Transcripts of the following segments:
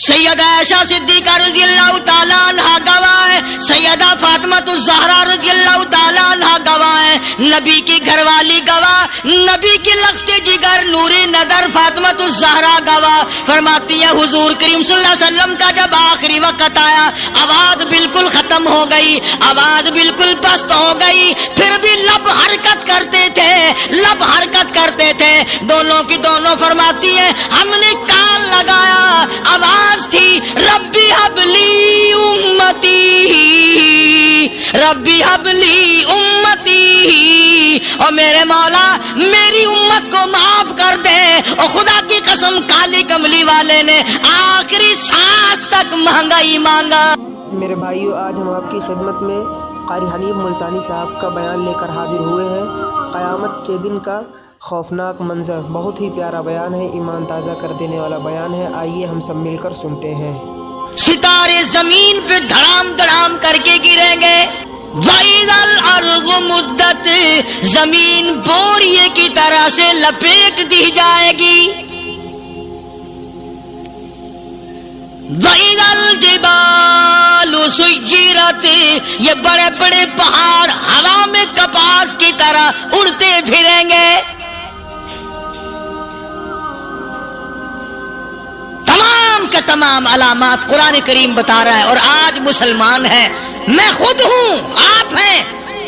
سیدہ عائشہ صدیقہ رضی اللہ تعالیٰ عنہا گواہ ہے، سیدہ فاطمہ الزہرا رضی اللہ تعالیٰ عنہا گواہ ہے، نبی کی گھر والی گواہ، نبی کی لخت جگر نور نظر فاطمہ الزہرا گواہ، فرماتی ہے حضور کریم صلی اللہ علیہ وسلم کا جب آخری وقت آیا، آواز بالکل ختم ہو گئی، آواز بالکل پست ہو گئی، پھر بھی لب حرکت کرتے تھے، لب حرکت کرتے تھے، دونوں کی دونوں فرماتی ہے ہم نے کان لگایا، آواز تھی ربی حبلی امتی، ربی حبلی امتی، اور میرے مولا میری امت کو معاف کر دے، اور خدا کی قسم کالی کملی والے نے آخری سانس تک مہنگائی مانگا۔ میرے بھائیو، آج ہم آپ کی خدمت میں قاری حنیف ملتانی صاحب کا بیان لے کر حاضر ہوئے ہیں۔ قیامت کے دن کا خوفناک منظر، بہت ہی پیارا بیان ہے، ایمان تازہ کر دینے والا بیان ہے، آئیے ہم سب مل کر سنتے ہیں۔ ستارے زمین پہ دھڑام دھڑام کر کے گریں گے، وَإِذَا الْأَرْضُ مُدَّتْ، زمین بوریے کی طرح سے لپیٹ دی جائے گی، وَإِذَا الْجِبَالُ سُيِّرَتْ، یہ بڑے بڑے پہاڑ ہوا میں کپاس کی طرح اڑتے پھریں گے، تمام کا تمام علامات قرآن کریم بتا رہا ہے۔ اور آج مسلمان ہے، میں خود ہوں، آپ ہیں،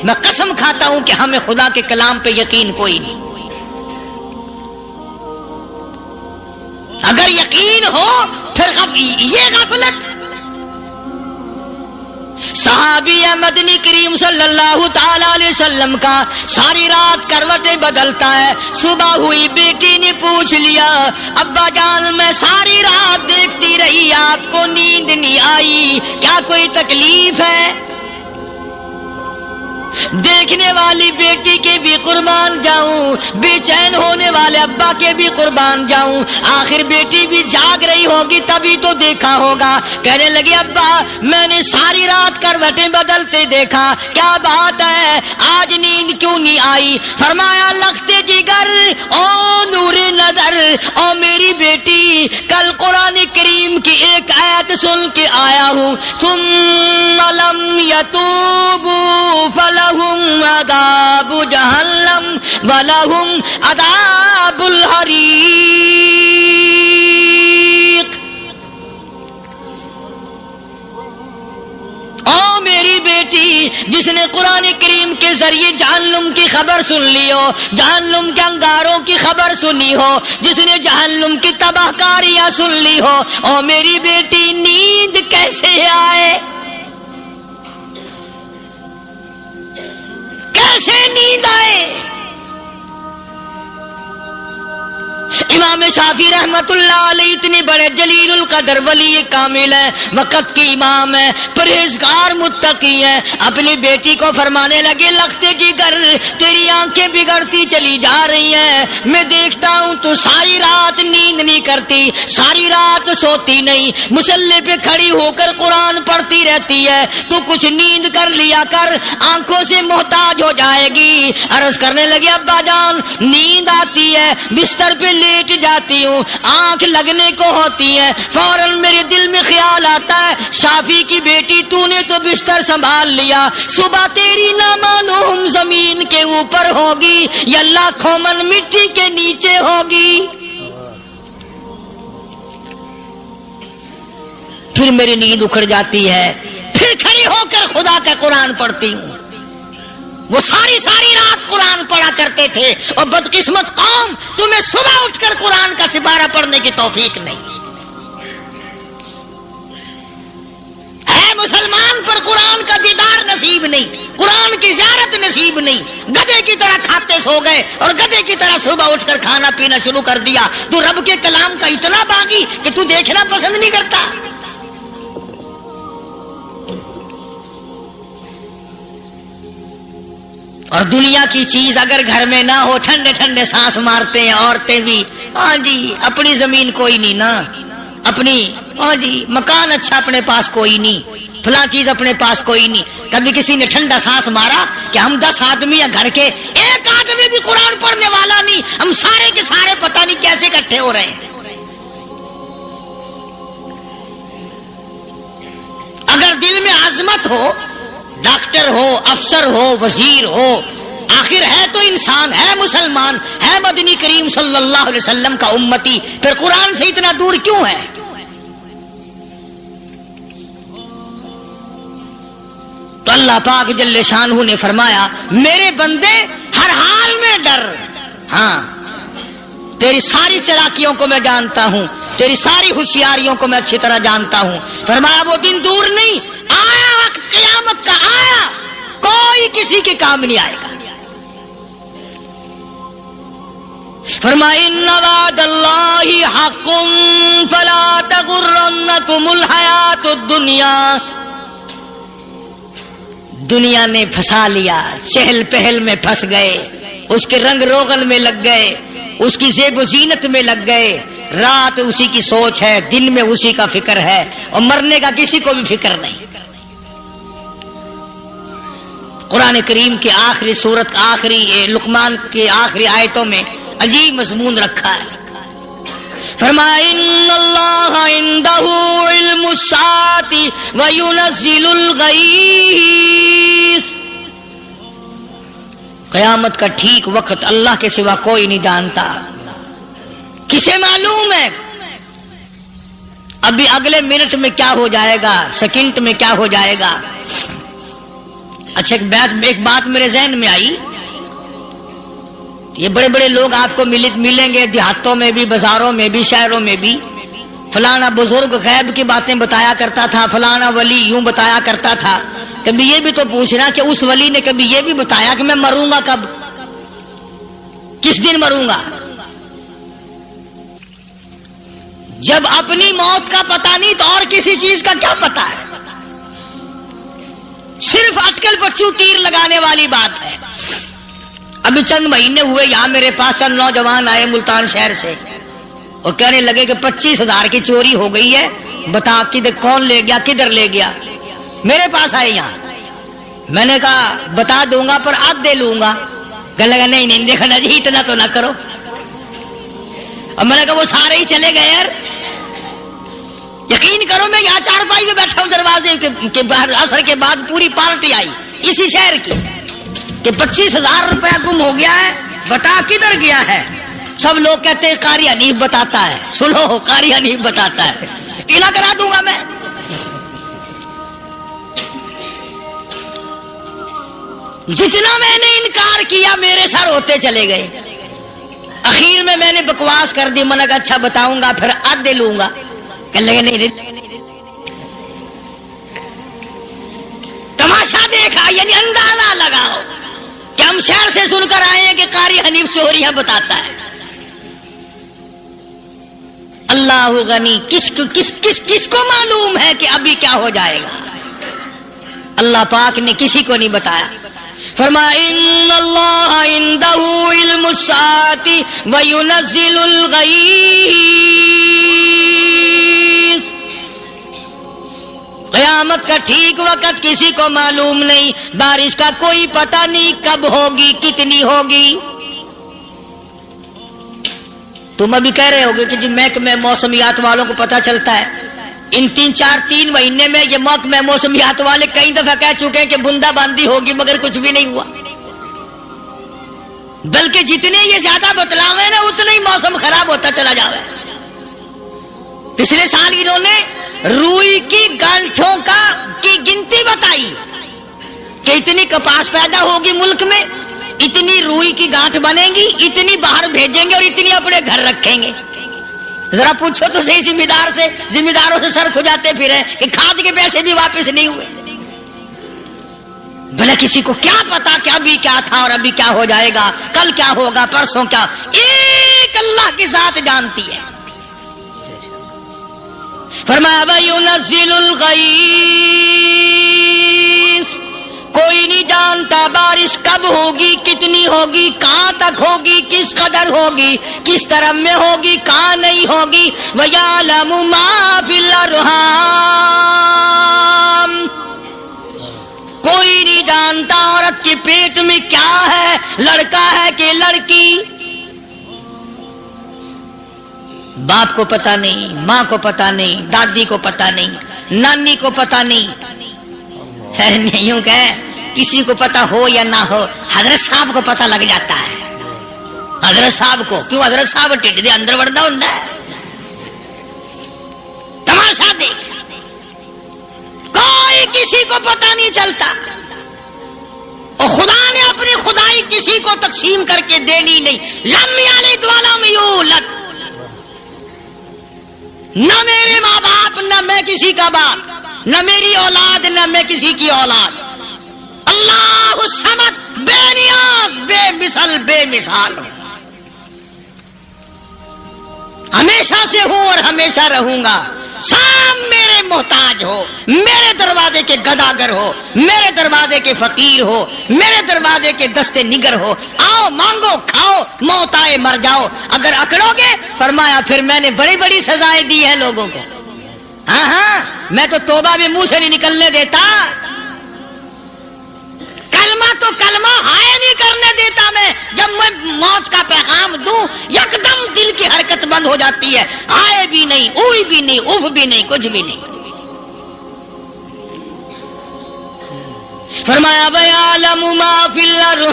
میں قسم کھاتا ہوں کہ ہمیں خدا کے کلام پہ یقین کوئی نہیں۔ اگر یقین ہو پھر یہ غفلت۔ صحابی مدنی کریم صلی اللہ تعالی علیہ وسلم کا ساری رات کروٹیں بدلتا ہے، صبح ہوئی بیٹی نے پوچھ لیا ابا جان میں ساری رات دیکھتی رہی آپ کو نیند نہیں آئی، کیا کوئی تکلیف ہے؟ دیکھنے والی بیٹی کے بھی قربان جاؤں، بے چین ہونے والے ابا کے بھی قربان جاؤں، آخر بیٹی بھی جاگ رہی ہوگی تبھی تو دیکھا ہوگا۔ کہنے لگی ابا میں نے ساری رات کروٹیں بدلتے دیکھا، کیا بات ہے آج نیند کیوں نہیں آئی؟ فرمایا لختے جگر او نور نظر او میری بیٹی، کل قرآن کریم کی ایک آیت سن کے آیا ہوں، ثم لم یتوبوا فلہم عذاب جہنم ولہم عذاب الحریق۔ او میری بیٹی جس نے قرآن کریم کے ذریعے جہنم کی خبر سن لی ہو، جہنم کے انگاروں کی خبر سنی ہو، جس نے جہنم کی تباہ کاریاں سن لی ہو، او میری بیٹی نیند کیسے آئے؟ کیسے نیند آئے؟ امام شافعی رحمت اللہ علیہ اتنے بڑے جلیل القدر ولی کامل ہے، وقت کی امام ہے، پرہیزگار متقی ہے، اپنی بیٹی کو فرمانے لگے لختے جگر تیری آنکھیں بگڑتی چلی جا رہی ہیں، میں دیکھتا ہوں تو ساری رات نیند نہیں کرتی، ساری رات سوتی نہیں، مصلی پہ کھڑی ہو کر قرآن پڑھتی رہتی ہے، تو کچھ نیند کر لیا کر، آنکھوں سے محتاج ہو جائے گی۔ عرض کرنے لگے ابا جان نیند آتی ہے، بستر پہ لیٹ جاتی ہوں، آنکھ لگنے کو ہوتی ہے، فوراً میرے دل میں خیال آتا ہے شافی کی بیٹی تو نے تو بستر سنبھال لیا، صبح تیری نہ معلوم زمین کے اوپر ہوگی یا لاکھوں من مٹی کے نیچے ہوگی۔ پھر میری نیند اکھڑ جاتی ہے، پھر کھڑی ہو کر خدا کا قرآن پڑھتی ہوں۔ وہ ساری رات قرآن پڑھا کرتے تھے، اور بدقسمت قوم تمہیں صبح اٹھ کر قرآن کا سپارہ پڑھنے کی توفیق نہیں ہے۔ مسلمان پر قرآن کا دیدار نصیب نہیں، قرآن کی زیارت نصیب نہیں، گدھے کی طرح کھاتے سو گئے اور گدھے کی طرح صبح اٹھ کر کھانا پینا شروع کر دیا۔ تو رب کے کلام کا اتنا باغی کہ تو دیکھنا پسند نہیں کرتا۔ اور دنیا کی چیز اگر گھر میں نہ ہو، ٹھنڈے ٹھنڈے سانس مارتے ہیں عورتیں بھی، ہاں جی اپنی زمین کوئی نہیں نا، اپنی ہاں جی مکان اچھا اپنے پاس کوئی نہیں، فلاں چیز اپنے پاس کوئی نہیں۔ کبھی کسی نے ٹھنڈا سانس مارا کہ ہم 10 آدمی ہیں گھر کے، ایک آدمی بھی قرآن پڑھنے والا نہیں، ہم سارے کے سارے پتہ نہیں کیسے اکٹھے ہو رہے ہیں۔ اگر دل میں عظمت ہو، ڈاکٹر ہو، افسر ہو، وزیر ہو، آخر ہے تو انسان، ہے مسلمان، ہے مدنی کریم صلی اللہ علیہ وسلم کا امتی، پھر قرآن سے اتنا دور کیوں ہے؟ تو اللہ پاک جل شانہ نے فرمایا میرے بندے ہر حال میں ڈر، ہاں تیری ساری چلاکیوں کو میں جانتا ہوں، تیری ساری ہوشیاریوں کو میں اچھی طرح جانتا ہوں۔ فرمایا وہ دن دور نہیں، آیا وقت قیامت کا، آیا، کوئی کسی کے کام نہیں آئے گا۔ فرمایا ان وعد اللہ حق فلا تغرنکم الحیات الدنیا، دنیا نے پھنسا لیا، چہل پہل میں پھنس گئے، اس کے رنگ روغن میں لگ گئے، اس کی زیب و زینت میں لگ گئے، رات اسی کی سوچ ہے، دن میں اسی کا فکر ہے، اور مرنے کا کسی کو بھی فکر نہیں۔ قرآن کریم کی آخری سورت، آخری لقمان کی آخری آیتوں میں عجیب مضمون رکھا ہے۔ فرمایا ان اللہ عندہ علم الساعۃ وینزل الغیث، قیامت کا ٹھیک وقت اللہ کے سوا کوئی نہیں جانتا۔ کسے معلوم ہے ابھی اگلے منٹ میں کیا ہو جائے گا، سیکنڈ میں کیا ہو جائے گا؟ اچھا ایک بات میرے ذہن میں آئی، یہ بڑے بڑے لوگ آپ کو ملیں گے دیہاتوں میں بھی، بازاروں میں بھی، شہروں میں بھی، فلانا بزرگ غیب کی باتیں بتایا کرتا تھا، فلانا ولی یوں بتایا کرتا تھا۔ کبھی یہ بھی تو پوچھنا کہ اس ولی نے کبھی یہ بھی بتایا کہ میں مروں گا کب، کس دن مروں گا؟ جب اپنی موت کا پتہ نہیں تو اور کسی چیز کا کیا پتہ ہے؟ صرف اٹکل پچو تیر لگانے والی بات ہے۔ ابھی چند مہینے ہوئے یہاں میرے پاس چند نوجوان آئے ملتان شہر سے، اور کہنے لگے کہ 25,000 کی چوری ہو گئی ہے، بتا کدھر کون لے گیا، کدھر لے گیا؟ میرے پاس آئے یہاں، میں نے کہا بتا دوں گا پر آدھے لوں گا۔ کہنے لگا نہیں دیکھنا جی اتنا تو نہ کرو، اور میں نے کہا وہ سارے ہی چلے گئے یار، یقین کرو میں یہاں چارپائی میں بیٹھا ہوں دروازے کے باہر، عصر کے بعد پوری پارٹی آئی اسی شہر کی کہ 25,000 روپیہ گم ہو گیا ہے، بتا کدھر گیا ہے؟ سب لوگ کہتے ہیں قاری حنیف بتاتا ہے، سنو قاری حنیف بتاتا ہے، ٹیلا کرا دوں گا میں۔ جتنا میں نے انکار کیا میرے سر ہوتے چلے گئے، اخیر میں نے بکواس کر دی، میں نے کہا اچھا بتاؤں گا پھر آدھے لوں گا۔ کہ لگے نہیں، تماشا دیکھا، یعنی اندازہ لگاؤ کہ ہم شہر سے سن کر آئے ہیں کہ قاری حنیف چوریاں بتاتا ہے۔ اللہ غنی، کس کو معلوم ہے کہ ابھی کیا ہو جائے گا؟ اللہ پاک نے کسی کو نہیں بتایا۔ فرمایا ان اللہ عندہ علم الساعۃ وینزل الغیث، قیامت کا ٹھیک وقت کسی کو معلوم نہیں، بارش کا کوئی پتہ نہیں کب ہوگی، کتنی ہوگی۔ تم ابھی کہہ رہے ہوگے کہ جی محکمہ موسمیات والوں کو پتہ چلتا ہے، ان 3 مہینے میں یہ محکمہ موسمیات والے کئی دفعہ کہہ چکے ہیں کہ بوندا باندی ہوگی، مگر کچھ بھی نہیں ہوا، بلکہ جتنے یہ زیادہ بتلاوے نا اتنا ہی موسم خراب ہوتا چلا جاوے۔ پچھلے سال انہوں نے روئی کی گانٹھوں کی گنتی بتائی کہ اتنی کپاس پیدا ہوگی ملک میں، اتنی روئی کی گانٹھ بنے گی، اتنی باہر بھیجیں گے اور اتنی اپنے گھر رکھیں گے۔ ذرا پوچھو تو صحیح ذمہ داروں سے سر کھجاتے پھرے کہ کھاد کے پیسے بھی واپس نہیں ہوئے۔ بھلا کسی کو کیا پتا کہ ابھی کیا تھا اور ابھی کیا ہو جائے گا، کل کیا ہوگا، پرسوں کیا؟ ایک اللہ کی ذات جانتی ہے۔ فرمایا وَيُنَزِّلُ الْغَيْثَ، کوئی نہیں جانتا بارش کب ہوگی، کتنی ہوگی، کہاں تک ہوگی، کس قدر ہوگی، کس طرف میں ہوگی، کہاں نہیں ہوگی۔ وَيَعْلَمُ مَا فِي الْأَرْحَامِ، کوئی نہیں جانتا عورت کے پیٹ میں کیا ہے، لڑکا ہے کہ لڑکی۔ باپ کو پتہ نہیں، ماں کو پتہ نہیں، دادی کو پتہ نہیں، نانی کو پتہ نہیں، نہیں کہ کسی کو پتا ہو یا نہ ہو، حضرت صاحب کو پتا لگ جاتا ہے. حضرت صاحب کو کیوں؟ حضرت صاحب ٹھڈ دے اندر وڑدا ہوندا ہے. تماشا دیکھ، کوئی کسی کو پتا نہیں چلتا. اور خدا نے اپنی خدائی کسی کو تقسیم کر کے دینی نہیں. لم یلد ولم یولد، نہ میرے ماں باپ، نہ میں کسی کا باپ، نہ میری اولاد، نہ میں کسی کی اولاد. اللہ الصمد، بے نیاز، بے مثل، بے مثال ہوں. ہمیشہ سے ہوں اور ہمیشہ رہوں گا. سام میرے محتاج ہو، میرے دروازے کے گداگر ہو، میرے دروازے کے فقیر ہو، میرے دروازے کے دستے نگر ہو. آؤ مانگو کھاؤ، موت آئے مر جاؤ. اگر اکڑو گے، فرمایا پھر میں نے بڑی بڑی سزائیں دی ہیں لوگوں کو. ہاں میں تو توبہ بھی منہ سے نہیں نکلنے دیتا. کلمہ تو کلمہ ہائے نہیں کرنے دیتا میں. جب میں موت کا پیغام دوں، یکدم دل کی حرکت بند ہو جاتی ہے. ہائے بھی نہیں، اوئی بھی نہیں، اف بھی نہیں، کچھ بھی نہیں. فرمایا وَيَعْلَمُ مَا فِي الْأَرْحَامِ،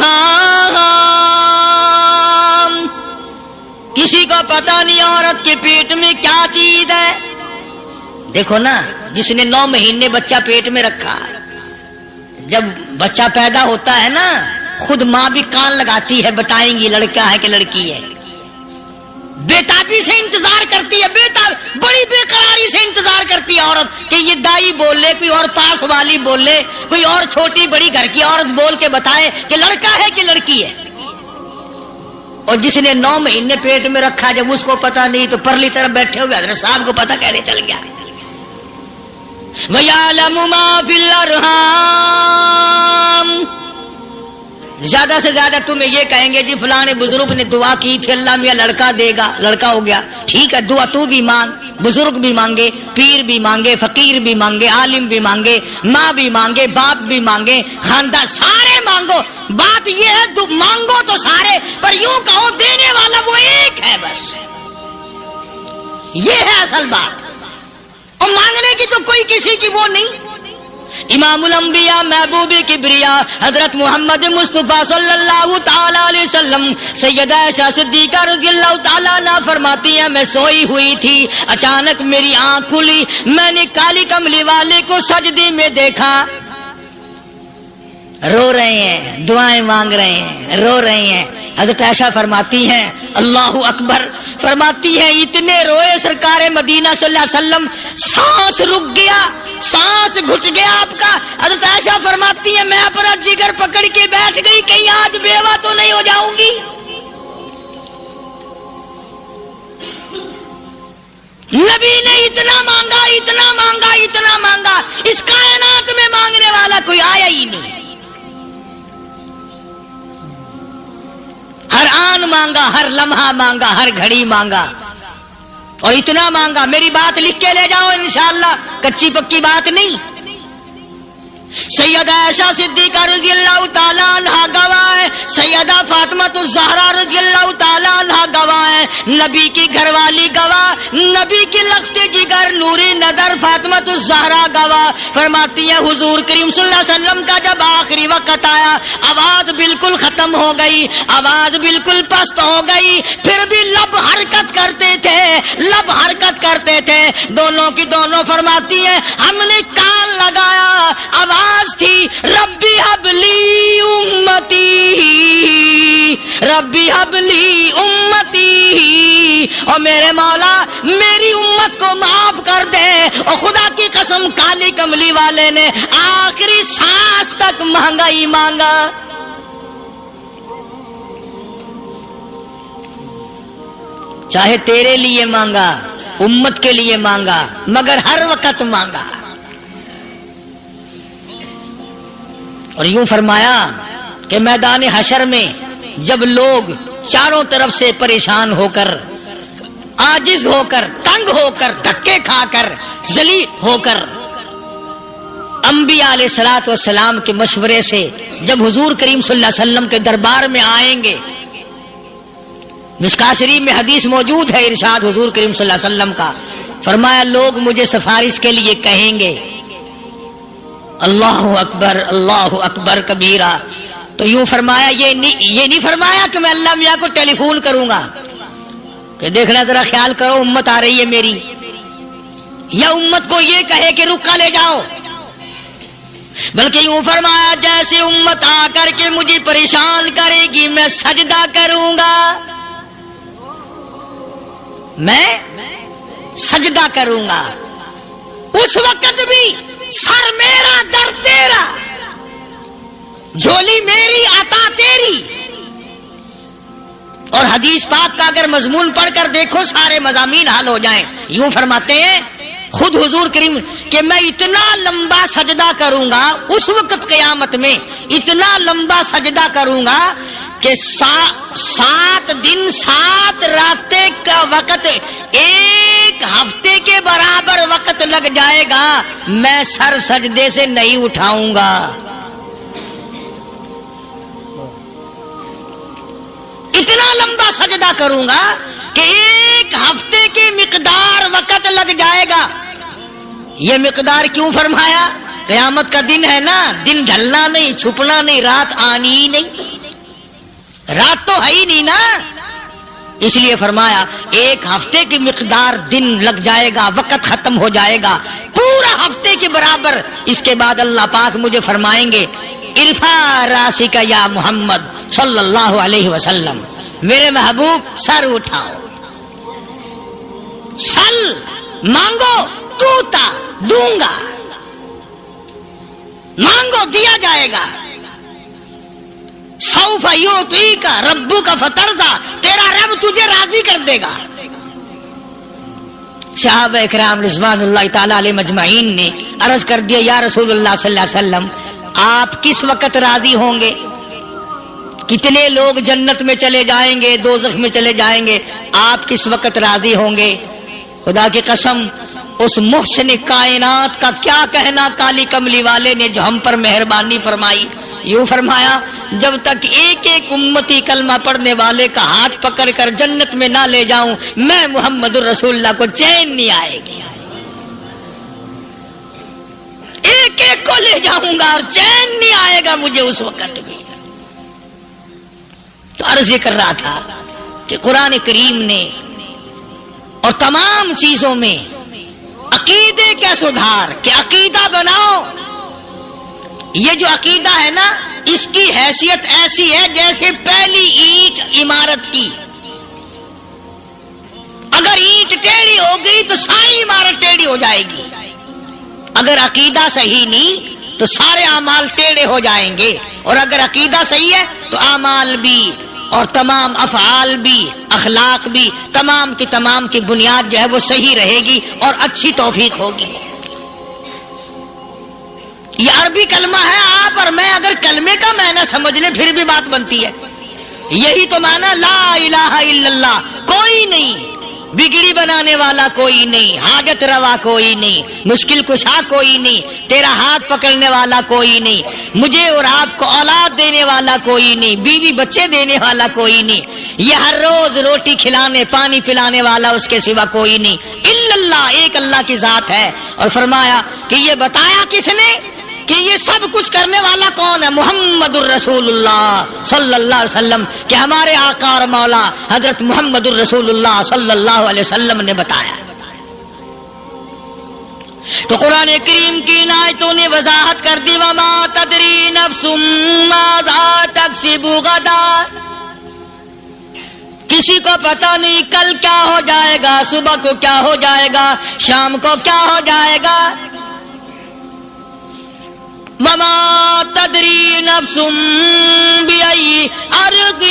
کسی کو پتا نہیں عورت کے پیٹ میں کیا چیز ہے. دیکھو نا، جس نے 9 مہینے بچہ پیٹ میں رکھا، جب بچہ پیدا ہوتا ہے نا، خود ماں بھی کان لگاتی ہے، بتائیں گی لڑکا ہے کہ لڑکی ہے. بےتابی سے انتظار کرتی ہے، بڑی بے قراری سے انتظار کرتی ہے عورت کہ یہ دائی بول لے، کوئی اور پاس والی بول لے، کوئی اور چھوٹی بڑی گھر کی عورت بول کے بتائے کہ لڑکا ہے کہ لڑکی ہے. اور جس نے 9 مہینے پیٹ میں رکھا، جب اس کو پتا نہیں تو پرلی طرف بیٹھے ہوئے حضرت صاحب کو پتا کیسے چل گیا. وَيَعْلَمُ مَا فِي الْأَرْحَامِ، زیادہ سے زیادہ تمہیں یہ کہیں گے جی فلاں بزرگ نے دعا کی تھی، اللہ میاں لڑکا دے گا، لڑکا ہو گیا. ٹھیک ہے، دعا تو بھی مانگ، بزرگ بھی مانگے، پیر بھی مانگے، فقیر بھی مانگے، عالم بھی مانگے، ماں بھی مانگے، باپ بھی مانگے، خاندان سارے مانگو. بات یہ ہے مانگو تو سارے، پر یوں کہو دینے والا وہ ایک ہے بس. یہ ہے اصل بات. اور مانگنے کی تو کوئی کسی کی وہ نہیں. امام الانبیاء محبوب کبریا حضرت محمد مصطفیٰ صلی اللہ تعالی علیہ وسلم سیدہ عائشہ صدیقہ رضی اللہ تعالیٰ عنہا فرماتی ہیں، میں سوئی ہوئی تھی، اچانک میری آنکھ کھلی، میں نے کالی کملی والے کو سجدے میں دیکھا. رو رہے ہیں، دعائیں مانگ رہے ہیں، رو رہے ہیں. حضرت عائشہ فرماتی ہیں اللہ اکبر، فرماتی ہیں اتنے روئے سرکار مدینہ صلی اللہ علیہ وسلم، سانس رک گیا، سانس گھٹ گیا آپ کا. حضرت عائشہ فرماتی ہیں میں اپنا جگر پکڑ کے بیٹھ گئی، کہیں آج بیوہ تو نہیں ہو جاؤں گی. نبی نے اتنا مانگا، اتنا مانگا، اتنا مانگا، اس کائنات میں مانگنے والا کوئی آیا ہی نہیں. ہر آن مانگا، ہر لمحہ مانگا، ہر گھڑی مانگا، اور اتنا مانگا. میری بات لکھ کے لے جاؤ انشاءاللہ، کچی پکی بات نہیں. سیدہ عائشہ صدیقہ رضی اللہ تعالیٰ عنہا گواہ ہے، سیدہ فاطمہ الزہرا رضی اللہ تعالیٰ عنہا گواہ ہے، نبی کی گھر والی گواہ، نبی کی لخت جگر نوری نظر فاطمہ الزہرا گواہ. فرماتی ہے حضور کریم صلی اللہ علیہ وسلم کا جب آخری وقت آیا، آواز بالکل ختم ہو گئی، آواز بالکل پست ہو گئی، پھر بھی لب حرکت کرتے تھے، لب حرکت کرتے تھے، دونوں کی دونوں. فرماتی ہے ہم نے کان لگایا، آواز تھی ربی حبلی امتی، ربی حبلی امتی، اور میرے مولا میری امت کو معاف کر دے. اور خدا کی قسم کالی کملی والے نے آخری سانس تک مانگا ہی مانگا. چاہے تیرے لیے مانگا، امت کے لیے مانگا، مگر ہر وقت مانگا. اور یوں فرمایا کہ میدان حشر میں جب لوگ چاروں طرف سے پریشان ہو کر، عاجز ہو کر، تنگ ہو کر، دھکے کھا کر، ذلیل ہو کر، انبیاء علیہ الصلوۃ والسلام کے مشورے سے جب حضور کریم صلی اللہ علیہ وسلم کے دربار میں آئیں گے، مشکاۃ شریف میں حدیث موجود ہے، ارشاد حضور کریم صلی اللہ علیہ وسلم کا، فرمایا لوگ مجھے سفارش کے لیے کہیں گے، اللہ اکبر کبیرہ. تو یوں فرمایا، یہ نہیں فرمایا کہ میں اللہ میاں کو ٹیلی فون کروں گا کہ دیکھنا ذرا خیال کرو امت آ رہی ہے میری، یا امت کو یہ کہے کہ رکا لے جاؤ، بلکہ یوں فرمایا جیسے امت آ کر کے مجھے پریشان کرے گی میں سجدہ کروں گا، میں سجدہ کروں گا. اس وقت بھی سر میرا در تیرا، جھولی میری عطا تیری. اور حدیث پاک کا اگر مضمون پڑھ کر دیکھو سارے مضامین حل ہو جائیں. یوں فرماتے ہیں خود حضور کریم کہ میں اتنا لمبا سجدہ کروں گا اس وقت قیامت میں، اتنا لمبا سجدہ کروں گا کہ 7 دن 7 راتیں کا وقت 1 ہفتے کے برابر وقت لگ جائے گا، میں سر سجدے سے نہیں اٹھاؤں گا. اتنا لمبا سجدہ کروں گا کہ 1 ہفتے کی مقدار وقت لگ جائے گا. یہ مقدار کیوں فرمایا؟ قیامت کا دن ہے نا، دن ڈھلنا نہیں، چھپنا نہیں، رات آنی ہی نہیں، رات تو ہے ہی نہیں نا، اس لیے فرمایا 1 ہفتے کی مقدار دن لگ جائے گا، وقت ختم ہو جائے گا پورا ہفتے کے برابر. اس کے بعد اللہ پاک مجھے فرمائیں گے ارفع راسک یا محمد صلی اللہ علیہ وسلم، میرے محبوب سر اٹھاؤ، سل مانگو توتا دوں گا، مانگو دیا جائے گا. سوف یعطیک ربک فترضی، تیرا رب تجھے راضی کر دے گا. صحابہ اکرام رضوان اللہ تعالی علیہ مجمعین نے عرض کر دیا یا رسول اللہ صلی اللہ علیہ وسلم آپ کس وقت راضی ہوں گے؟ کتنے لوگ جنت میں چلے جائیں گے، دوزخ میں چلے جائیں گے، آپ کس وقت راضی ہوں گے؟ خدا کی قسم اس محسن کائنات کا کیا کہنا کالی کملی والے نے جو ہم پر مہربانی فرمائی. یوں فرمایا جب تک ایک ایک امتی کلمہ پڑھنے والے کا ہاتھ پکڑ کر جنت میں نہ لے جاؤں میں محمد الرسول اللہ کو چین نہیں آئے گی. ایک ایک کو لے جاؤں گا اور چین نہیں آئے گا مجھے اس وقت بھی. تو عرض یہ کر رہا تھا کہ قرآن کریم نے اور تمام چیزوں میں عقیدے کا سدھار کہ عقیدہ بناؤ. یہ جو عقیدہ ہے نا اس کی حیثیت ایسی ہے جیسے پہلی اینٹ عمارت کی، اگر اینٹ ٹیڑھی ہو گئی تو ساری عمارت ٹیڑھی ہو جائے گی، اگر عقیدہ صحیح نہیں تو سارے اعمال ٹیڑھے ہو جائیں گے، اور اگر عقیدہ صحیح ہے تو اعمال بھی اور تمام افعال بھی اخلاق بھی تمام کی بنیاد جو ہے وہ صحیح رہے گی اور اچھی توفیق ہوگی. یہ عربی کلمہ ہے، آپ اور میں اگر کلمے کا معنی سمجھ لیں پھر بھی بات بنتی ہے. یہی تو معنی لا الہ الا اللہ، کوئی نہیں بگڑی بنانے والا کوئی نہیں، حاجت روا کوئی نہیں، مشکل کشا کوئی نہیں، تیرا ہاتھ پکڑنے والا کوئی نہیں، مجھے اور آپ کو اولاد دینے والا کوئی نہیں، بیوی بچے دینے والا کوئی نہیں، یہ ہر روز روٹی کھلانے پانی پلانے والا اس کے سوا کوئی نہیں، الا اللہ، ایک اللہ کی ذات ہے. اور فرمایا کہ یہ بتایا کس نے کہ یہ سب کچھ کرنے والا کون ہے؟ محمد الرسول اللہ صلی اللہ علیہ وسلم، کہ ہمارے آقا اور مولا حضرت محمد الرسول اللہ صلی اللہ علیہ وسلم نے بتایا. تو قرآن کریم کی ان آیتوں نے وضاحت کر دی وما تدری نفس ماذا تکسب غدا، کسی کو پتہ نہیں کل کیا ہو جائے گا، صبح کو کیا ہو جائے گا، شام کو کیا ہو جائے گا. وما تدری نفس بأي أرض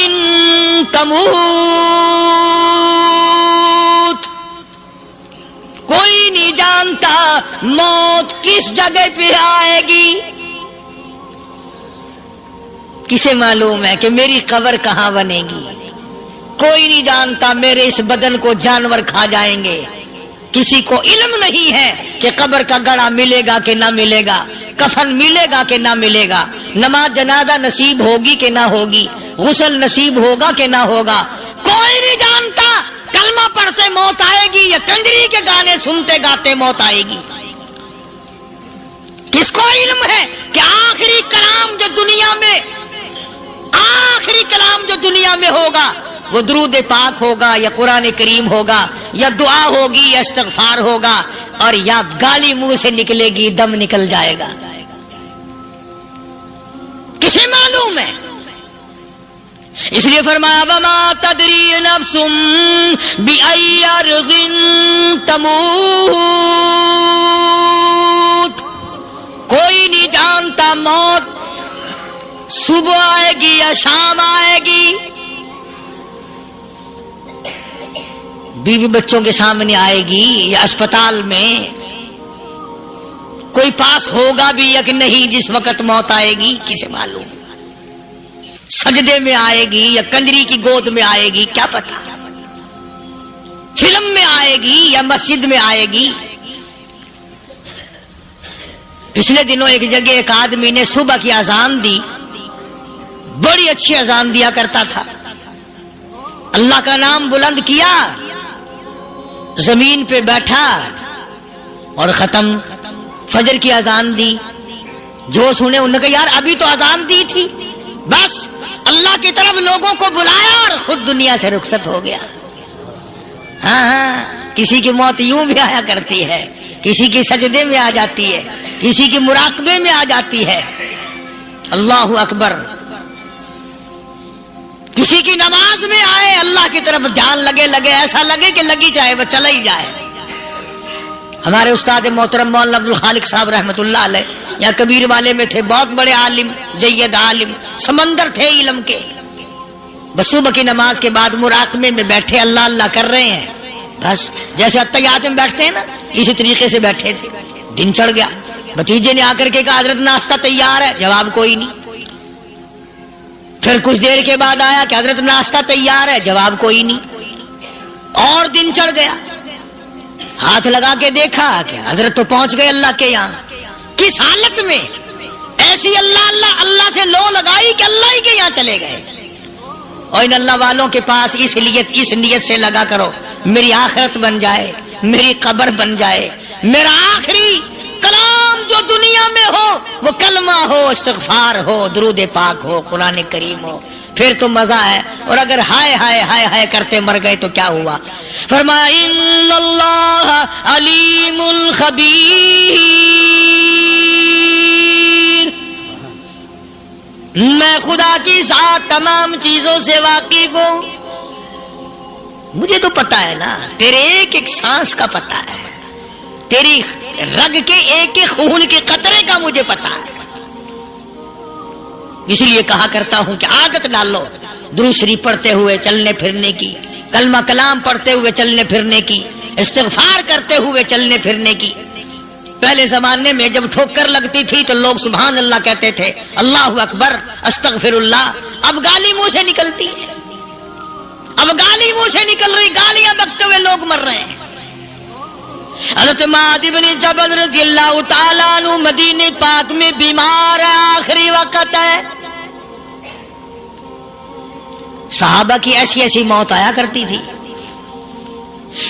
تموت، کوئی نہیں جانتا موت کس جگہ پہ آئے گی. کسے معلوم ہے کہ میری قبر کہاں بنے گی؟ کوئی نہیں جانتا میرے اس بدن کو جانور کھا جائیں گے. کسی کو علم نہیں ہے کہ قبر کا گڑھا ملے گا کہ نہ ملے گا، کفن ملے گا کہ نہ ملے گا، نماز جنازہ نصیب ہوگی کہ نہ ہوگی، غسل نصیب ہوگا کہ نہ ہوگا، کوئی نہیں جانتا. کلمہ پڑھتے موت آئے گی یا کنجری کے گانے سنتے گاتے موت آئے گی. کس کو علم ہے کہ آخری کلام جو دنیا میں ہوگا وہ درود پاک ہوگا یا قرآن کریم ہوگا یا دعا ہوگی یا استغفار ہوگا اور یا گالی منہ سے نکلے گی، دم نکل جائے گا؟ کسے معلوم ہے؟ اس لیے فرمایا وما تدری نفس بأی ارض تموت، کوئی نہیں جانتا موت صبح آئے گی یا شام آئے گی، بیوی بچوں کے سامنے آئے گی یا اسپتال میں، کوئی پاس ہوگا بھی یا کہ نہیں جس وقت موت آئے گی کسے معلوم؟ سجدے میں آئے گی یا کنجری کی گود میں آئے گی کیا پتا، فلم میں آئے گی یا مسجد میں آئے گی۔ پچھلے دنوں ایک جگہ ایک آدمی نے صبح کی اذان دی، بڑی اچھی اذان دیا کرتا تھا، اللہ کا نام بلند کیا، زمین پہ بیٹھا اور ختم، فجر کی اذان دی، جو سنے انہوں نے کہا یار ابھی تو اذان دی تھی، بس اللہ کی طرف لوگوں کو بلایا اور خود دنیا سے رخصت ہو گیا۔ ہاں کسی کی موت یوں بھی آیا کرتی ہے، کسی کی سجدے میں آ جاتی ہے، کسی کی مراقبے میں آ جاتی ہے، اللہ اکبر، کسی کی نماز میں آئے، اللہ کی طرف دھیان لگے ایسا لگے کہ لگی جائے وہ چلا ہی جائے۔ ہمارے استاد محترم مولانا عبد الخالق صاحب رحمت اللہ علیہ یا کبیر والے میں تھے، بہت بڑے عالم، جید عالم، سمندر تھے علم کے، بس صبح کی نماز کے بعد مراقبے میں بیٹھے اللہ اللہ کر رہے ہیں، بس جیسے اتحیات میں بیٹھتے ہیں نا اسی طریقے سے بیٹھے تھے۔ دن چڑھ گیا، بھتیجے نے آ کر کے کہا حضرت ناشتہ تیار ہے، جواب کوئی نہیں۔ پھر کچھ دیر کے بعد آیا کہ حضرت ناشتہ تیار ہے، جواب کوئی نہیں۔ اور دن چڑھ گیا، ہاتھ لگا کے دیکھا کہ حضرت تو پہنچ گئے اللہ کے یہاں۔ کس حالت میں؟ ایسی اللہ اللہ اللہ سے لو لگائی کہ اللہ ہی کے یہاں چلے گئے۔ اور ان اللہ والوں کے پاس اس نیت سے لگا کرو میری آخرت بن جائے، میری قبر بن جائے، میرا آخری کلام جو دنیا میں ہو وہ کلمہ ہو، استغفار ہو، درود پاک ہو، قرآن کریم ہو، پھر تو مزہ ہے۔ اور اگر ہائے ہائے ہائے ہائے کرتے مر گئے تو کیا ہوا؟ فرمایا ان اللہ علیم خبیر، میں خدا کی ذات تمام چیزوں سے واقف ہوں، مجھے تو پتا ہے نا، تیرے ایک ایک سانس کا پتا ہے، تیری رگ کے ایک ایک خون کے قطرے کا مجھے پتا ہے۔ اسی لیے کہا کرتا ہوں کہ عادت ڈالو درود شریف پڑھتے ہوئے چلنے پھرنے کی، کلمہ کلام پڑھتے ہوئے چلنے پھرنے کی، استغفار کرتے ہوئے چلنے پھرنے کی۔ پہلے زمانے میں جب ٹھوکر لگتی تھی تو لوگ سبحان اللہ کہتے تھے، اللہ اکبر، استغفر اللہ۔ اب گالی منہ سے نکلتی ہے، اب گالی منہ سے نکل رہی، گالیاں بکتے ہوئے لوگ مر رہے ہیں۔ حضرت معاذ بن جبل رضی اللہ تعالیٰ عنہ مدینہ پاک میں بیمار ہے، آخری وقت ہے۔ صحابہ کی ایسی ایسی موت آیا کرتی تھی،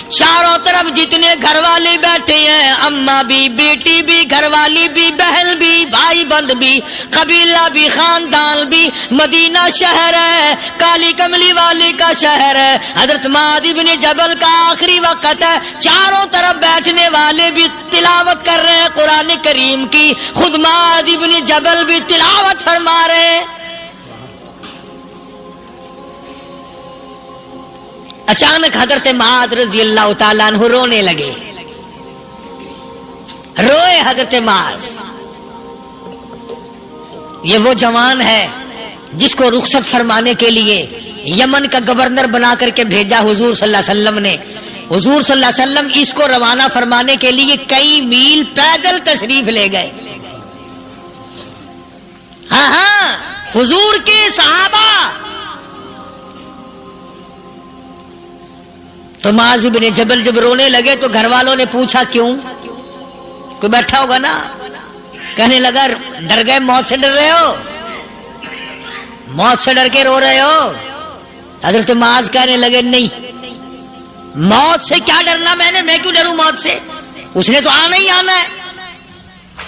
چاروں طرف جتنے گھر والے بیٹھے ہیں، اماں بھی، بیٹی بھی، گھر والی بھی، بہن بھی، بھائی بند بھی، قبیلہ بھی، خاندان بھی، مدینہ شہر ہے، کالی کملی والے کا شہر ہے، حضرت معاذ بن جبل کا آخری وقت ہے، چاروں طرف بیٹھنے والے بھی تلاوت کر رہے ہیں قرآن کریم کی، خود معاذ بن جبل بھی تلاوت فرما رہے ہیں۔ اچانک حضرت معاذ رضی اللہ تعالیٰ عنہ رونے لگے، روئے حضرت معاذ۔ یہ وہ جوان ہے جس کو رخصت فرمانے کے لیے یمن کا گورنر بنا کر کے بھیجا حضور صلی اللہ علیہ وسلم نے۔ حضور صلی اللہ علیہ وسلم اس کو روانہ فرمانے کے لیے کئی میل پیدل تشریف لے گئے۔ ہاں حضور کے صحابہ تو معاذ بن جبل جب رونے لگے تو گھر والوں نے پوچھا کیوں؟ کوئی بیٹھا ہوگا نا، کہنے لگا ڈر گئے، موت سے ڈر رہے ہو، موت سے ڈر کے رو رہے ہو؟ حضرت معاذ کہنے لگے نہیں، موت سے کیا ڈرنا، میں کیوں ڈروں موت سے، اس نے تو آنا ہی آنا ہے۔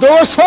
200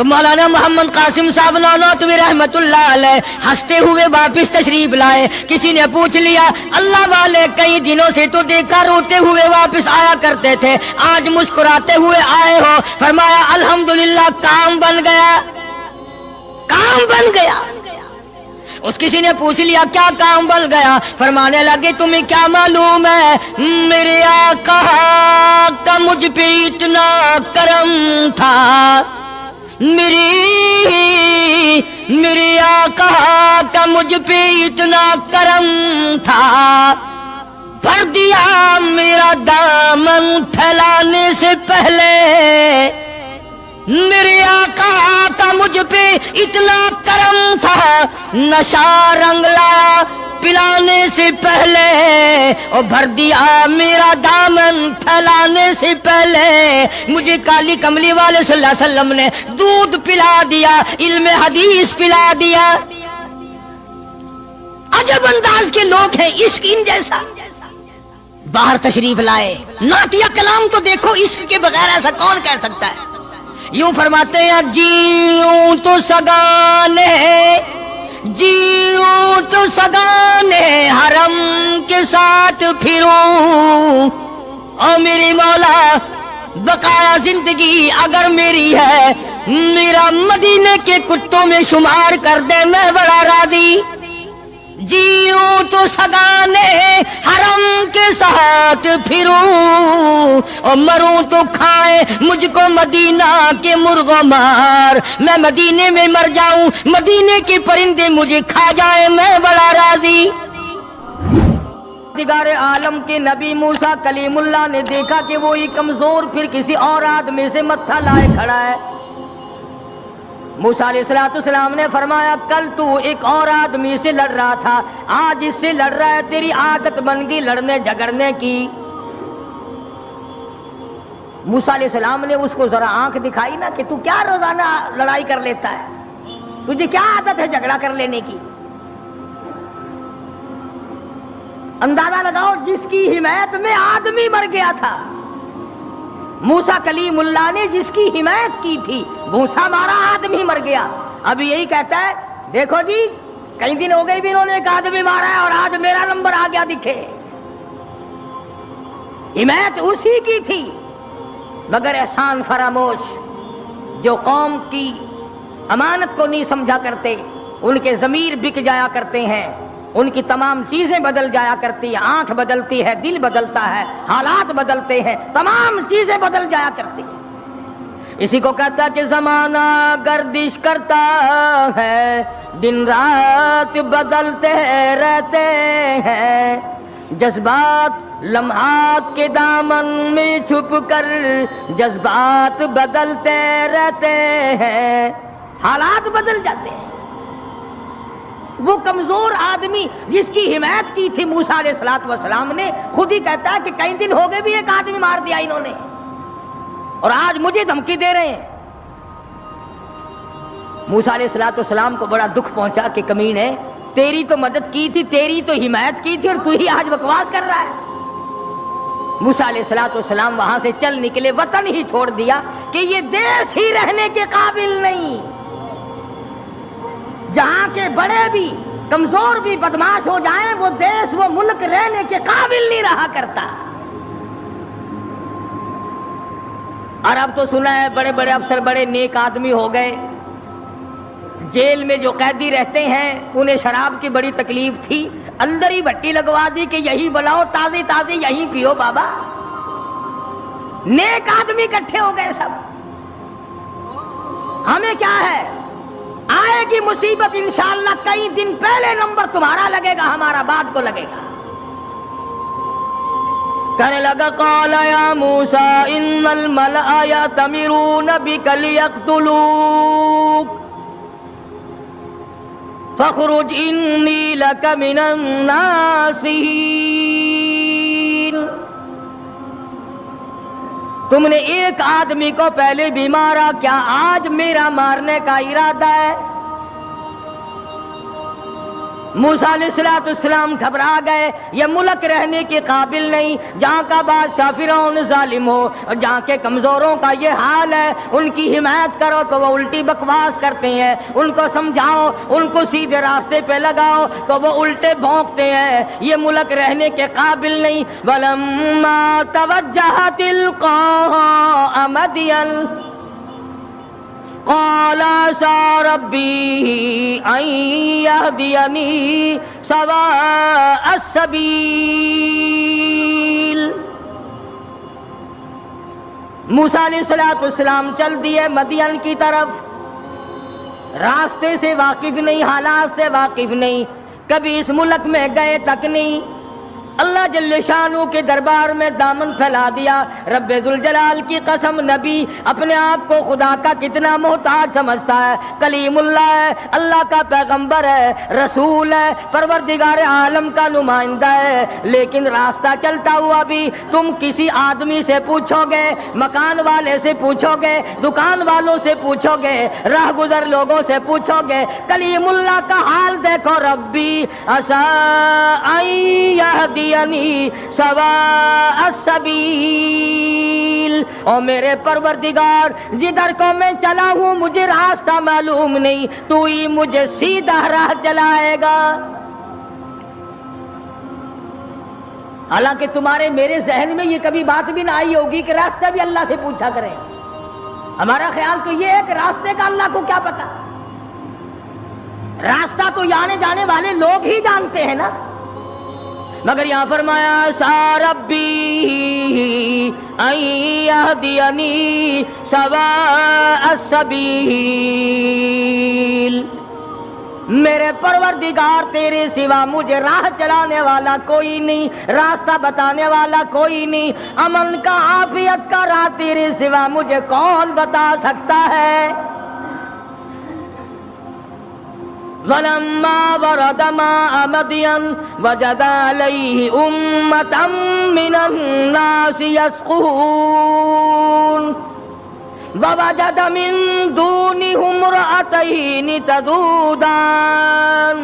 تو مولانا محمد قاسم صاحب نانوتوی رحمت اللہ علیہ ہنستے ہوئے واپس تشریف لائے. کسی نے پوچھ لیا اللہ والے کئی دنوں سے تو دیکھا روتے ہوئے واپس آیا کرتے تھے, آج مسکراتے ہوئے آئے ہو. فرمایا الحمدللہ کام بن گیا, کام بن گیا. اس کسی نے پوچھ لیا کیا کام بن گیا؟ فرمانے لگے تمہیں کیا معلوم ہے میرے آقا کا مجھ پہ اتنا کرم تھا, میرے آقا کا مجھ پہ اتنا کرم تھا, بھر دیا میرا دامن پھیلانے سے پہلے. میرے آقا کا مجھ پہ اتنا کرم تھا, نشہ رنگ لایا پلانے سے پہلے, اور بھر دیا میرا دامن پھیلانے سے پہلے. مجھے کالی کملی والے صلی اللہ علیہ وسلم نے دودھ پلا دیا, علم حدیث پلا دیا. عجب انداز کے لوگ ہیں, عشق ان جیسا. باہر تشریف لائے, نعتیہ کلام تو دیکھو, عشق کے بغیر ایسا کون کہہ سکتا ہے. یوں فرماتے ہیں جیوں تو سگانے, جیوں تو سگانے حرم کے ساتھ پھروں, او میری مولا بقایا زندگی اگر میری ہے, میرا مدینے کے کتوں میں شمار کر دے, میں بڑا راضی. جیوں تو سگانے حرم کے ساتھ پھروں, اور مروں تو کھائے مجھ کو مدینہ کے مرغ و مار. میں مدینے میں مر جاؤں, مدینے کے پرندے مجھے کھا جائے, میں بڑا راضی. پروردگار عالم کے نبی موسیٰ کلیم اللہ نے دیکھا کہ وہی کمزور پھر کسی اور آدمی سے متھا لائے کھڑا ہے. موسیٰ علیہ السلام نے فرمایا کل تو ایک اور آدمی سے لڑ رہا تھا, آج اس سے لڑ رہا ہے, تیری عادت بن گئی لڑنے جھگڑنے کی. موسیٰ علیہ السلام نے اس کو ذرا آنکھ دکھائی نا کہ تو کیا روزانہ لڑائی کر لیتا ہے, تجھے کیا عادت ہے جھگڑا کر لینے کی. اندازہ لگاؤ جس کی حمایت میں آدمی مر گیا تھا, موسیٰ کلیم اللہ نے جس کی حمایت کی تھی, موسیٰ مارا آدمی مر گیا. اب یہی کہتا ہے دیکھو جی کئی دن ہو گئے بھی انہوں نے ایک آدمی مارا ہے اور آج میرا نمبر آ گیا دکھے. حمایت اسی کی تھی, مگر احسان فراموش جو قوم کی امانت کو نہیں سمجھا کرتے, ان کے ضمیر بک جایا کرتے ہیں, ان کی تمام چیزیں بدل جایا کرتی ہیں, آنکھ بدلتی ہے, دل بدلتا ہے, حالات بدلتے ہیں, تمام چیزیں بدل جایا کرتی ہیں. اسی کو کہتا کہ زمانہ گردش کرتا ہے, دن رات بدلتے رہتے ہیں, جذبات لمحات کے دامن میں چھپ کر جذبات بدلتے رہتے ہیں, حالات بدل جاتے ہیں. وہ کمزور آدمی جس کی حمایت کی تھی موسیٰ علیہ السلام نے, خود ہی کہتا ہے کہ کئی دن ہو گئے بھی ایک آدمی مار دیا انہوں نے, اور آج مجھے دھمکی دے رہے ہیں. موسیٰ علیہ السلام کو بڑا دکھ پہنچا کہ کمینے تیری تو مدد کی تھی, تیری تو حمایت کی تھی, اور تو ہی آج بکواس کر رہا ہے. موسیٰ علیہ السلام وہاں سے چل نکلے, وطن ہی چھوڑ دیا کہ یہ دیش ہی رہنے کے قابل نہیں. جہاں کے بڑے بھی کمزور بھی بدماش ہو جائیں, وہ دیش وہ ملک رہنے کے قابل نہیں رہا کرتا. اور اب تو سنا ہے بڑے بڑے افسر بڑے نیک آدمی ہو گئے, جیل میں جو قیدی رہتے ہیں انہیں شراب کی بڑی تکلیف تھی, اندر ہی بھٹی لگوا دی کہ یہی بناؤ, تازی تازی یہی پیو بابا. نیک آدمی اکٹھے ہو گئے سب. ہمیں کیا ہے, آئے گی مصیبت انشاءاللہ کئی دن پہلے نمبر تمہارا لگے گا, ہمارا بعد کو لگے گا. کہنے لگا قال یا موسیٰ ان الملأ یأتمرون بک لیقتلوک فاخرج انی لک من الناصحین. تم نے ایک آدمی کو پہلے بھی مارا, کیا آج میرا مارنے کا ارادہ ہے؟ موسیٰ علیہ السلام گھبرا گئے، یہ ملک رہنے کے قابل نہیں، جہاں کا بادشاہ فرعون ظالم ہو اور جہاں کے کمزوروں کا یہ حال ہے، ان کی حمایت کرو تو وہ الٹی بکواس کرتے ہیں، ان کو سمجھاؤ، ان کو سیدھے راستے پہ لگاؤ تو وہ الٹے بھونکتے ہیں، یہ ملک رہنے کے قابل نہیں۔ وَلَمَّا تَوَجَّهَ تِلْقَاءَ مَدْيَنَ قال عسى ربي أن يهديني سواء السبيل۔ موسیٰ علیہ السلام چل دیے مدین کی طرف، راستے سے واقف نہیں، حالات سے واقف نہیں، کبھی اس ملک میں گئے تک نہیں، اللہ جل شانہ کے دربار میں دامن پھیلا دیا۔ رب ذوالجلال کی قسم، نبی اپنے آپ کو خدا کا کتنا محتاج سمجھتا ہے، کلیم اللہ ہے، اللہ کا پیغمبر ہے، رسول ہے، پروردگار عالم کا نمائندہ ہے، لیکن راستہ چلتا ہوا بھی تم کسی آدمی سے پوچھو گے، مکان والے سے پوچھو گے، دکان والوں سے پوچھو گے، راہ گزر لوگوں سے پوچھو گے، کلیم اللہ کا حال دیکھو، ربی عسى ان يهديني سواء السبیل، او میرے پروردگار جدھر کو میں چلا ہوں مجھے راستہ معلوم نہیں، تو ہی مجھے سیدھا راہ چلائے گا۔ حالانکہ تمہارے میرے ذہن میں یہ کبھی بات بھی نہ آئی ہوگی کہ راستہ بھی اللہ سے پوچھا کریں، ہمارا خیال تو یہ ہے کہ راستے کا اللہ کو کیا پتا، راستہ تو آنے جانے والے لوگ ہی جانتے ہیں نا، مگر یہاں فرمایا عسى ربی ان یہدینی سواء السبیل، میرے پروردگار تیرے سوا مجھے راہ چلانے والا کوئی نہیں، راستہ بتانے والا کوئی نہیں، امن کا عافیت کا راہ تیرے سوا مجھے کون بتا سکتا ہے۔ وَلَمَّا وَرَدَ مَاءَ مَدْيَنَ وَجَدَ عَلَيْهِ أُمَّةً مِّنَ النَّاسِ يَسْقُونَ وَوَجَدَ مِن دُونِهُمْ امْرَأَتَيْنِ تَذُودَانِ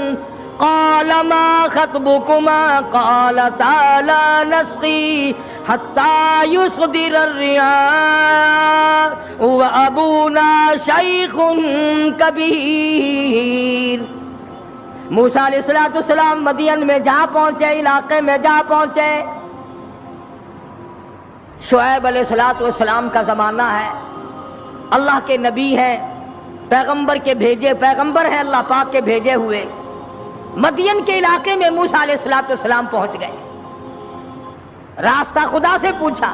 قَالَ مَا خَطْبُكُمَا قَالَتَا لَا نَسْقِي حَتَّى يُصْدِرَ الرِّعَاءُ وَأَبُونَا شَيْخٌ کبیر۔ موسیٰ علیہ السلام مدین میں جا پہنچے، علاقے میں جا پہنچے، شعیب علیہ السلام کا زمانہ ہے، اللہ کے نبی ہیں، پیغمبر کے بھیجے، پیغمبر ہیں اللہ پاک کے بھیجے ہوئے۔ مدین کے علاقے میں موسیٰ علیہ السلام پہنچ گئے، راستہ خدا سے پوچھا،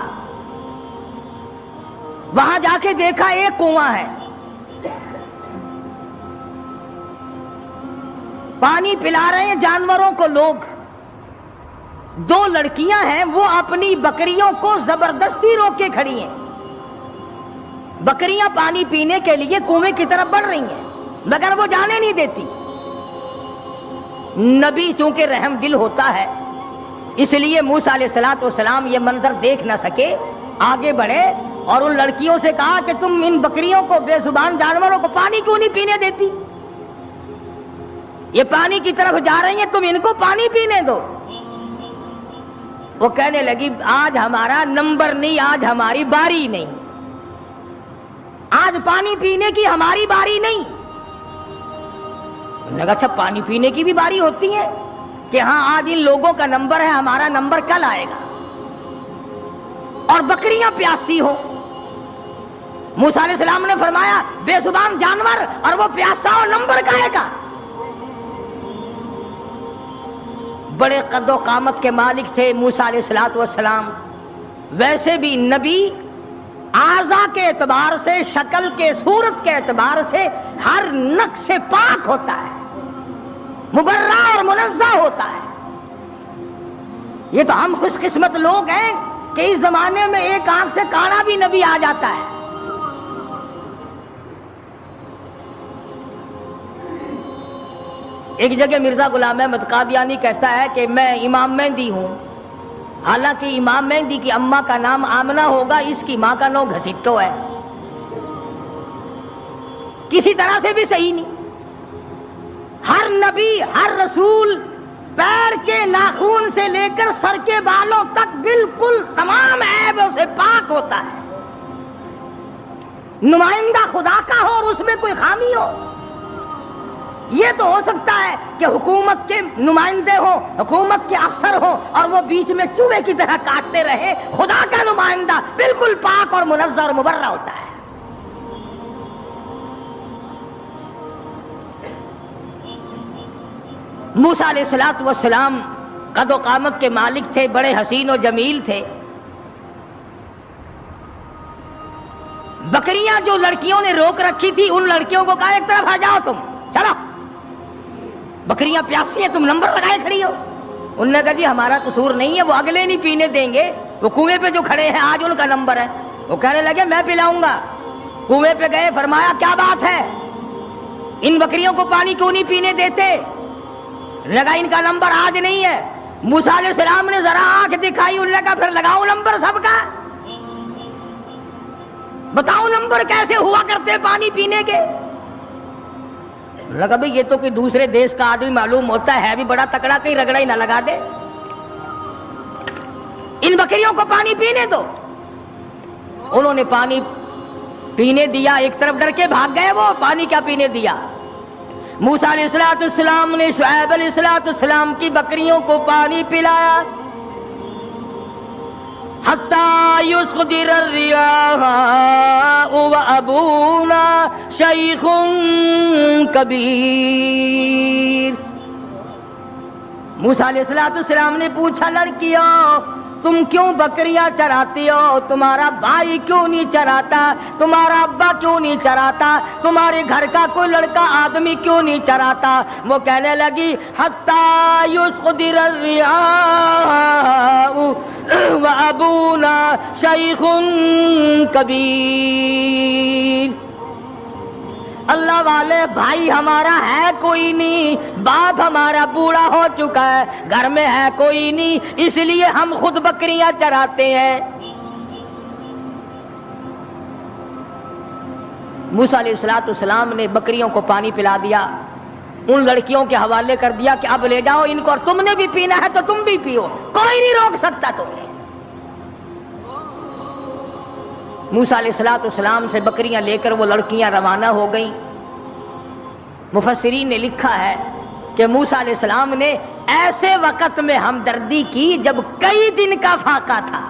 وہاں جا کے دیکھا ایک کنواں ہے، پانی پلا رہے ہیں جانوروں کو لوگ، دو لڑکیاں ہیں وہ اپنی بکریوں کو زبردستی روک کے کھڑی ہیں، بکریاں پانی پینے کے لیے کنویں کی طرف بڑھ رہی ہیں مگر وہ جانے نہیں دیتی۔ نبی چونکہ رحم دل ہوتا ہے اس لیے موسیٰ علیہ السلام یہ منظر دیکھ نہ سکے، آگے بڑھے اور ان لڑکیوں سے کہا کہ تم ان بکریوں کو، بے زبان جانوروں کو پانی کیوں نہیں پینے دیتی؟ یہ پانی کی طرف جا رہی ہیں، تم ان کو پانی پینے دو۔ وہ کہنے لگی آج ہمارا نمبر نہیں، آج ہماری باری نہیں، آج پانی پینے کی ہماری باری نہیں۔ انہوں نے کہا اچھا پانی پینے کی بھی باری ہوتی ہے کہ ہاں آج ان لوگوں کا نمبر ہے، ہمارا نمبر کل آئے گا، اور بکریاں پیاسی ہو۔ موسیٰ علیہ السلام نے فرمایا بے زبان جانور اور وہ پیاسا ہو، نمبر کا آئے گا۔ بڑے قد و قامت کے مالک تھے موسیٰ علیہ السلام، ویسے بھی نبی اعضاء کے اعتبار سے، شکل کے، صورت کے اعتبار سے ہر نقص سے پاک ہوتا ہے، مبرہ اور منزہ ہوتا ہے۔ یہ تو ہم خوش قسمت لوگ ہیں کہ اس زمانے میں ایک آنکھ سے کانا بھی نبی آ جاتا ہے۔ ایک جگہ مرزا غلام احمد قادیانی کہتا ہے کہ میں امام مہدی ہوں، حالانکہ امام مہدی کی اماں کا نام آمنہ ہوگا، اس کی ماں کا نام گھسیٹو ہے، کسی طرح سے بھی صحیح نہیں۔ ہر نبی ہر رسول پیر کے ناخون سے لے کر سر کے بالوں تک بالکل تمام عیبوں سے پاک ہوتا ہے. نمائندہ خدا کا ہو اور اس میں کوئی خامی ہو. یہ تو ہو سکتا ہے کہ حکومت کے نمائندے ہوں, حکومت کے افسر ہوں اور وہ بیچ میں چوہے کی طرح کاٹتے رہے. خدا کا نمائندہ بالکل پاک اور منزہ اور مبرہ ہوتا ہے. موسیٰ علیہ السلام قد و قامت کے مالک تھے, بڑے حسین و جمیل تھے. بکریاں جو لڑکیوں نے روک رکھی تھی ان لڑکیوں کو کہا ایک طرف آ جاؤ, تم چلو, بکریاں پیاسی ہیں, تم نمبر لگائے کھڑی ہو. انہوں نے کہا جی ہمارا قصور نہیں ہے, وہ اگلے نہیں پینے دیں گے, وہ کنویں پہ جو کھڑے ہیں آج ان کا نمبر ہے. وہ کہنے لگے میں پلاؤں گا. کنویں پہ گئے, فرمایا کیا بات ہے, ان بکریوں کو پانی کیوں نہیں پینے دیتے؟ لگا ان کا نمبر آج نہیں ہے. موسیٰ علیہ السلام نے ذرا آنکھ دکھائی, انہوں نے کہا پھر لگاؤ نمبر سب کا, بتاؤ نمبر کیسے ہوا کرتے پانی پینے کے. لگا بھئی یہ تو کوئی دوسرے دیش کا آدمی معلوم ہوتا ہے بھی بڑا تکڑا, کہیں رگڑا ہی نہ لگا دے. ان بکریوں کو پانی پینے دو. انہوں نے پانی پینے دیا, ایک طرف ڈر کے بھاگ گئے, وہ پانی کیا پینے دیا. موسیٰ علیہ السلام نے شعیب علیہ السلام کی بکریوں کو پانی پلایا. حتی یصدر الریاح وابونا شیخ کبیر. موسیٰ علیہ السلام نے پوچھا, لڑکیوں تم کیوں بکریاں چراتی ہو؟ تمہارا بھائی کیوں نہیں چراتا؟ تمہارا ابا کیوں نہیں چراتا؟ تمہارے گھر کا کوئی لڑکا آدمی کیوں نہیں چراتا؟ وہ کہنے لگی حتی یصدر الریاح وابونا شیخ کبیر. اللہ والے, بھائی ہمارا ہے کوئی نہیں, باپ ہمارا بوڑھا ہو چکا ہے, گھر میں ہے کوئی نہیں, اس لیے ہم خود بکریاں چراتے ہیں. موسیٰ علیہ السلام نے بکریوں کو پانی پلا دیا, ان لڑکیوں کے حوالے کر دیا کہ اب لے جاؤ ان کو, اور تم نے بھی پینا ہے تو تم بھی پیو, کوئی نہیں روک سکتا تمہیں. موسیٰ علیہ السلام سے بکریاں لے کر وہ لڑکیاں روانہ ہو گئیں. مفسرین نے لکھا ہے کہ موسیٰ علیہ السلام نے ایسے وقت میں ہمدردی کی جب کئی دن کا فاقہ تھا.